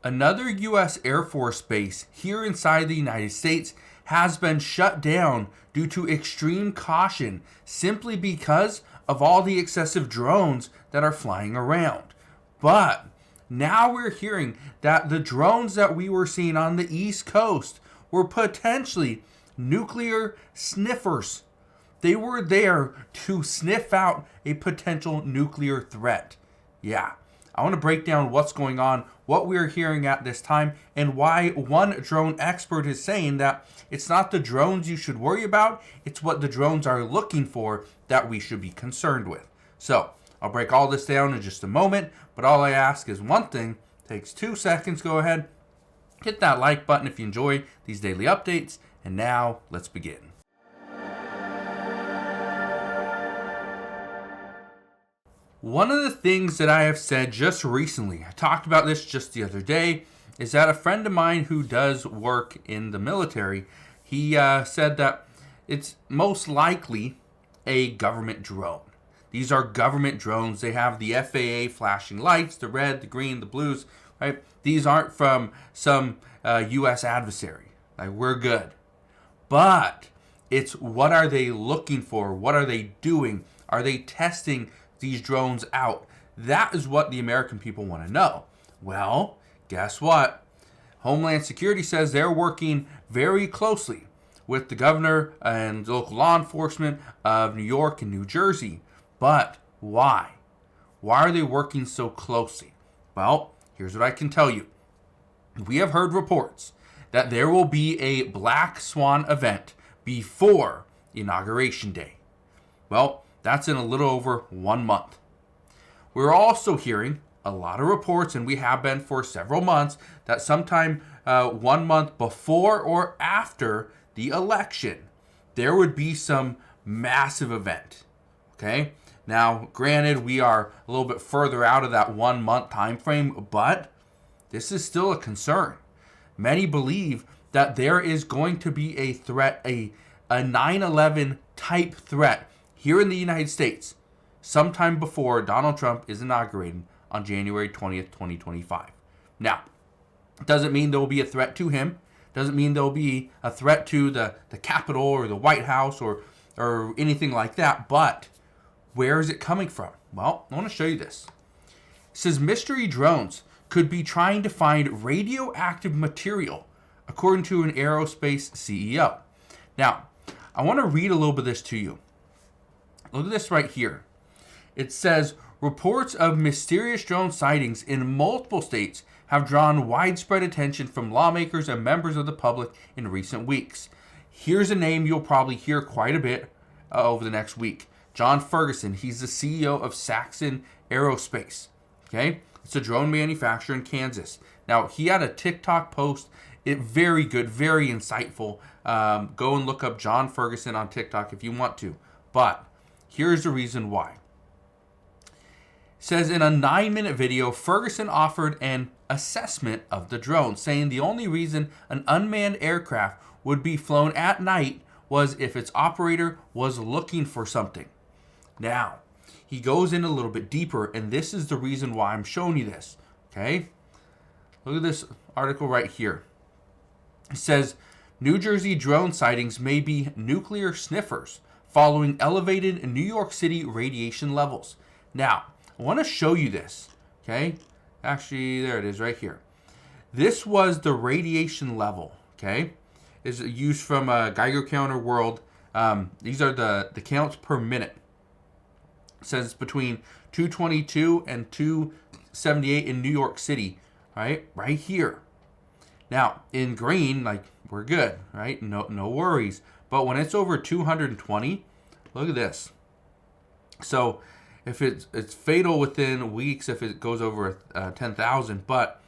Another U.S. Air Force base here inside the United States has been shut down due to extreme caution simply because of all the excessive drones that are flying around. But now we're hearing that the drones that we were seeing on the East Coast were potentially nuclear sniffers. They were there to sniff out a potential nuclear threat. Yeah, I want to break down what's going on, what we're hearing at this time, and why one drone expert is saying that it's not the drones you should worry about, it's what the drones are looking for that we should be concerned with. So, I'll break all this down in just a moment, but all I ask is one thing. Takes 2 seconds. Go ahead, hit that like button if you enjoy these daily updates, and now let's begin. One of the things that I have said just recently, I talked about this just the other day, is that a friend of mine who does work in the military, he said that it's most likely a government drone. These are government drones. They have the FAA flashing lights, the red, the green, the blues, right? These aren't from some U.S. adversary. Like, we're good. But it's what are they looking for? What are they doing? Are they testing these drones out? That is what the American people want to know. Well, guess what? Homeland Security says they're working very closely with the governor and local law enforcement of New York and New Jersey. But why? Why are they working so closely? Well, here's what I can tell you. We have heard reports that there will be a Black Swan event before Inauguration Day. Well, that's in a little over 1 month. We're also hearing a lot of reports, and we have been for several months, that sometime 1 month before or after the election, there would be some massive event. Okay? Now, granted, we are a little bit further out of that 1 month time frame, but this is still a concern. Many believe that there is going to be a threat, a 9/11 type threat here in the United States sometime before Donald Trump is inaugurated on January 20th, 2025. Now, it doesn't mean there will be a threat to him. Doesn't mean there will be a threat to the Capitol or the White House or anything like that. But where is it coming from? Well, I want to show you this. It says mystery drones could be trying to find radioactive material, according to an aerospace CEO. Now, I want to read a little bit of this to you. Look at this right here. It says, reports of mysterious drone sightings in multiple states have drawn widespread attention from lawmakers and members of the public in recent weeks. Here's a name you'll probably hear quite a bit over the next week. John Ferguson. He's the CEO of Saxon Aerospace. Okay? It's a drone manufacturer in Kansas. Now, he had a TikTok post. Very good, very insightful. Go and look up John Ferguson on TikTok if you want to. But here's the reason why. It says in a 9-minute video, Ferguson offered an assessment of the drone, saying the only reason an unmanned aircraft would be flown at night was if its operator was looking for something. Now, he goes in a little bit deeper, and this is the reason why I'm showing you this. Okay? Look at this article right here. It says, New Jersey drone sightings may be nuclear sniffers following elevated New York City radiation levels. Now, I want to show you this. Okay? Actually, there it is right here. This was the radiation level. Okay? Is used from Geiger Counter World. These are the counts per minute. It says between 222 and 278 in New York City, right here. Now, in green, like, we're good, right? No worries. But when it's over 220, look at this. So, if it's fatal within weeks if it goes over 10,000, but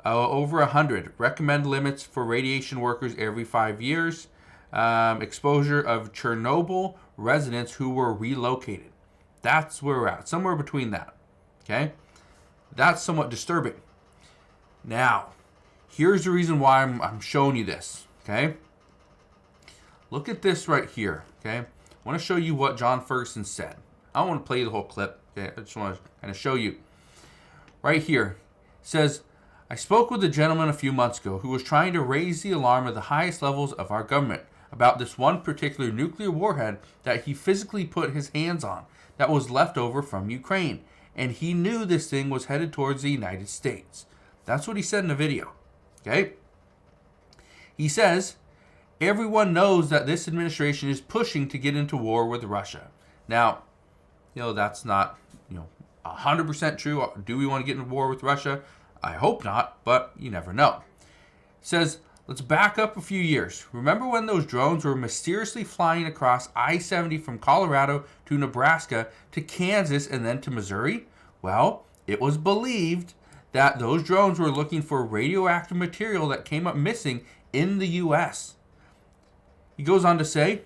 over 100. Recommend limits for radiation workers every 5 years. Exposure of Chernobyl residents who were relocated. That's where we're at, somewhere between that. Okay? That's somewhat disturbing. Now, here's the reason why I'm showing you this. Okay? Look at this right here. Okay? I want to show you what John Ferguson said. I don't want to play the whole clip. Okay? I just want to kind of show you. Right here. It says, I spoke with a gentleman a few months ago who was trying to raise the alarm at the highest levels of our government about this one particular nuclear warhead that he physically put his hands on that was left over from Ukraine. And he knew this thing was headed towards the United States. That's what he said in the video. Okay? He says, everyone knows that this administration is pushing to get into war with Russia. Now, that's not, 100% true. Do we want to get into war with Russia? I hope not, but you never know. He says, let's back up a few years. Remember when those drones were mysteriously flying across I-70 from Colorado to Nebraska to Kansas and then to Missouri? Well, it was believed that those drones were looking for radioactive material that came up missing in the U.S. He goes on to say,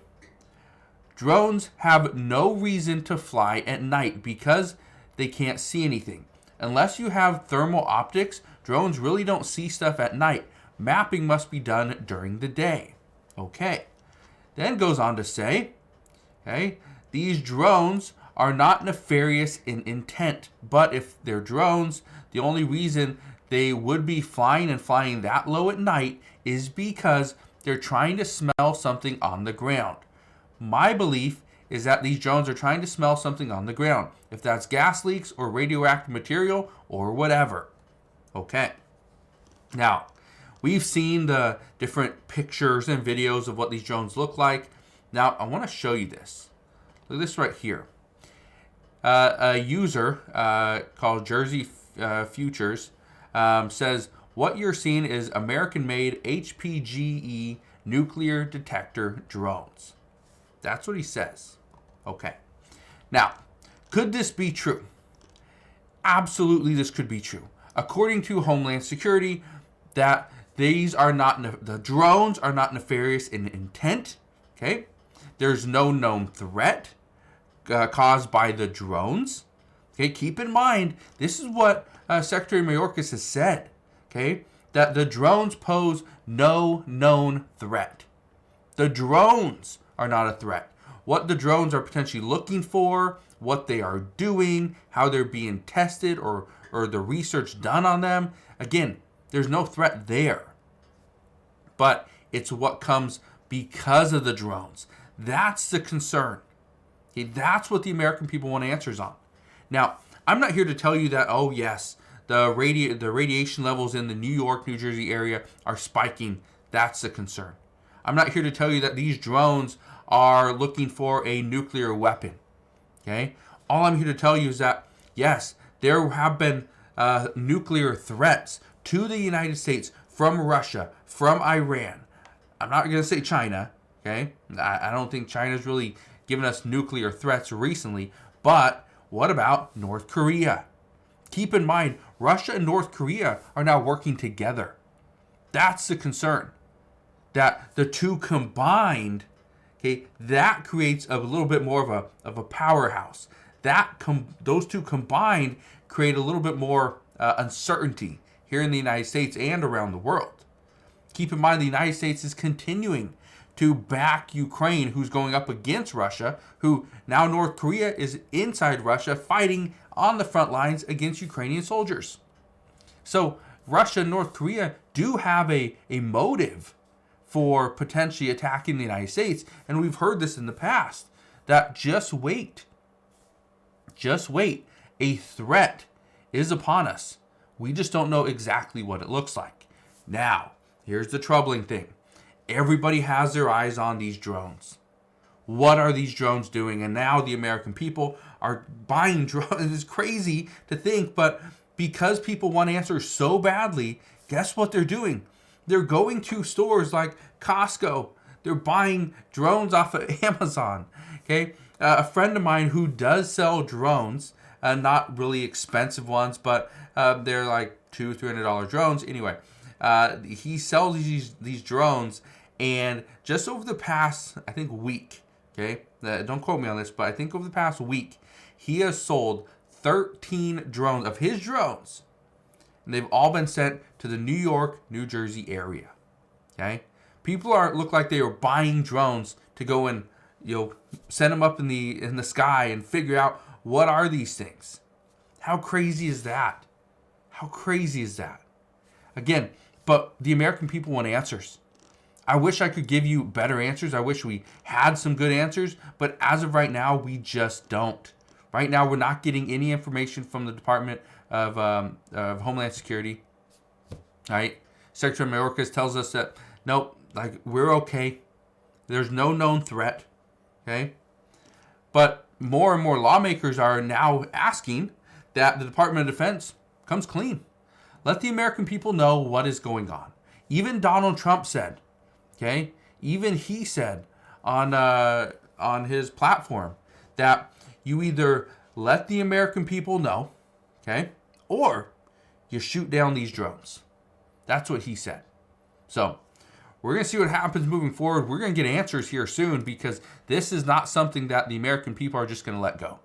drones have no reason to fly at night because they can't see anything. Unless you have thermal optics, drones really don't see stuff at night. Mapping must be done during the day. Okay. Then goes on to say, these drones are not nefarious in intent, but if they're drones, the only reason they would be flying and flying that low at night is because they're trying to smell something on the ground. My belief is that these drones are trying to smell something on the ground, if that's gas leaks or radioactive material or whatever. Okay. Now, we've seen the different pictures and videos of what these drones look like. Now, I want to show you this. Look at this right here. A user called Jersey Futures says, what you're seeing is American-made HPGE nuclear detector drones. That's what he says. Okay. Now, could this be true? Absolutely, this could be true. According to Homeland Security, that the drones are not nefarious in intent. Okay. There's no known threat caused by the drones. Okay. Keep in mind, this is what Secretary Mayorkas has said. Okay. That the drones pose no known threat. The drones are not a threat. What the drones are potentially looking for, what they are doing, how they're being tested, or the research done on them. Again, there's no threat there. But it's what comes because of the drones. That's the concern. Okay, that's what the American people want answers on. Now, I'm not here to tell you that, oh yes, the radiation levels in the New York, New Jersey area are spiking. That's the concern. I'm not here to tell you that these drones are looking for a nuclear weapon. Okay? All I'm here to tell you is that, yes, there have been nuclear threats to the United States from Russia, from Iran. I'm not going to say China. Okay? I don't think China's really given us nuclear threats recently. But what about North Korea? Keep in mind, Russia and North Korea are now working together. That's the concern. That the two combined, okay, that creates a little bit more of a powerhouse. Those two combined create a little bit more uncertainty here in the United States and around the world. Keep in mind, the United States is continuing to back Ukraine, who's going up against Russia, who now North Korea is inside Russia fighting on the front lines against Ukrainian soldiers. So Russia and North Korea do have a motive for potentially attacking the United States. And we've heard this in the past, that just wait. A threat is upon us. We just don't know exactly what it looks like. Now, here's the troubling thing. Everybody has their eyes on these drones. What are these drones doing? And now the American people are buying drones. It's crazy to think, but because people want answers so badly, guess what they're doing? They're going to stores like Costco. They're buying drones off of Amazon. Okay, a friend of mine who does sell drones, not really expensive ones, but they're like $200-$300 drones. Anyway, he sells these drones, and just over the past, I think, week. Okay, don't quote me on this, but I think over the past week, he has sold 13 drones of his drones. And they've all been sent to the New York, New Jersey area. Okay? People look like they are buying drones to go and send them up in the sky and figure out what are these things. How crazy is that? How crazy is that? Again, but the American people want answers. I wish I could give you better answers. I wish we had some good answers, but as of right now, we just don't. Right now, we're not getting any information from the Department of Homeland Security. Right? Secretary Mayorkas tells us that, nope, like, we're okay. There's no known threat. Okay? But more and more lawmakers are now asking that the Department of Defense comes clean. Let the American people know what is going on. Even Donald Trump said, okay, even he said on his platform that you either let the American people know, okay, or you shoot down these drones. That's what he said. So we're going to see what happens moving forward. We're going to get answers here soon, because this is not something that the American people are just going to let go.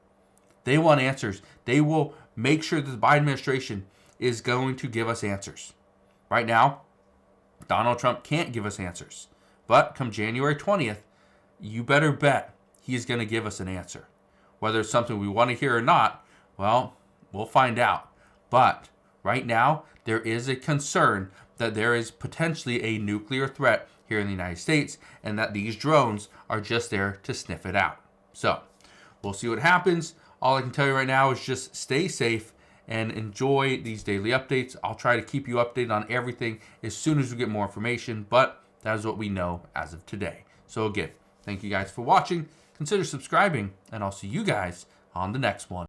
They want answers. They will make sure that the Biden administration is going to give us answers. Right now, Donald Trump can't give us answers. But come January 20th, you better bet he's going to give us an answer. Whether it's something we want to hear or not, well, we'll find out. But right now, there is a concern that there is potentially a nuclear threat here in the United States, and that these drones are just there to sniff it out. So we'll see what happens. All I can tell you right now is just stay safe and enjoy these daily updates. I'll try to keep you updated on everything as soon as we get more information, but that is what we know as of today. So again, thank you guys for watching. Consider subscribing, and I'll see you guys on the next one.